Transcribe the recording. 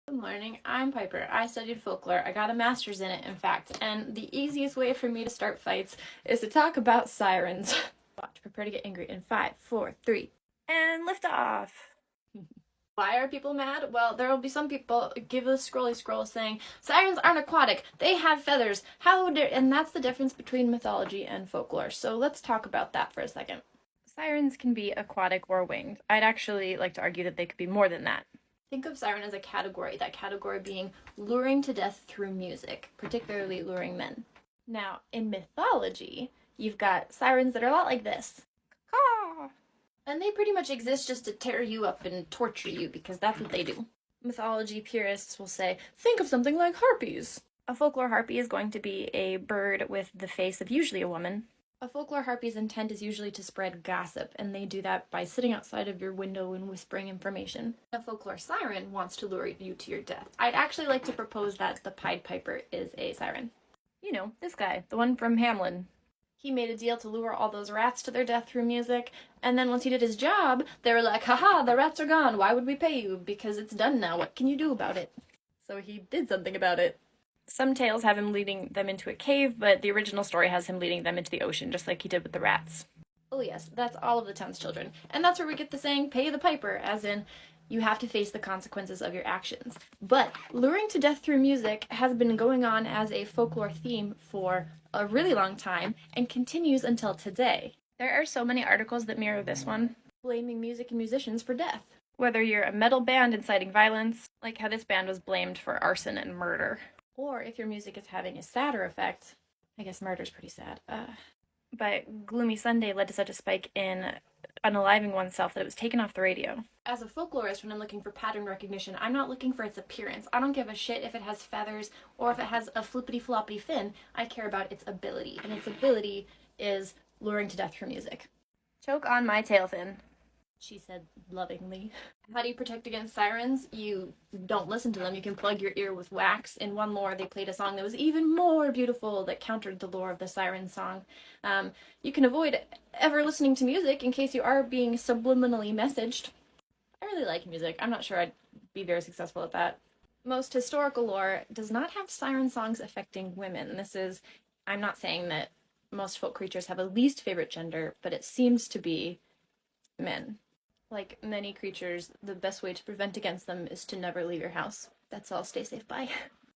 Good morning, I'm Piper. I studied folklore. I got a master's in it, in fact, and the easiest way for me to start fights is to talk about sirens. Watch, prepare to get angry in 5, 4, 3, and lift off. Why are people mad? Well, there will be some people give a scrolly scroll saying, sirens aren't aquatic, they have feathers. And that's the difference between mythology and folklore. So let's talk about that for a second. Sirens can be aquatic or winged. I'd actually like to argue that they could be more than that. Think of siren as a category, that category being luring to death through music, particularly luring men. Now, in mythology, you've got sirens that are a lot like this. Caw! And they pretty much exist just to tear you up and torture you, because that's what they do. Mythology purists will say, think of something like harpies. A folklore harpy is going to be a bird with the face of usually a woman. A folklore harpy's intent is usually to spread gossip, and they do that by sitting outside of your window and whispering information. A folklore siren wants to lure you to your death. I'd actually like to propose that the Pied Piper is a siren. You know, this guy, the one from Hamlin. He made a deal to lure all those rats to their death through music, and then once he did his job, they were like, haha, the rats are gone, why would we pay you? Because it's done now, what can you do about it? So he did something about it. Some tales have him leading them into a cave, but the original story has him leading them into the ocean, just like he did with the rats. Oh yes, that's all of the townschildren. And that's where we get the saying, pay the piper, as in, you have to face the consequences of your actions. But luring to death through music has been going on as a folklore theme for a really long time, and continues until today. There are so many articles that mirror this one, blaming music and musicians for death. Whether you're a metal band inciting violence, like how this band was blamed for arson and murder, or if your music is having a sadder effect, I guess murder's pretty sad, but Gloomy Sunday led to such a spike in unaliving oneself that it was taken off the radio. As a folklorist, when I'm looking for pattern recognition, I'm not looking for its appearance. I don't give a shit if it has feathers or if it has a flippity-floppy fin. I care about its ability, and its ability is luring to death through music. Choke on my tail fin, she said lovingly. How do you protect against sirens? You don't listen to them. You can plug your ear with wax. In one lore, they played a song that was even more beautiful that countered the lore of the siren song. You can avoid ever listening to music in case you are being subliminally messaged. I really like music. I'm not sure I'd be very successful at that. Most historical lore does not have siren songs affecting women. I'm not saying that most folk creatures have a least favorite gender, but it seems to be men. Like many creatures, the best way to prevent against them is to never leave your house. That's all. Stay safe. Bye.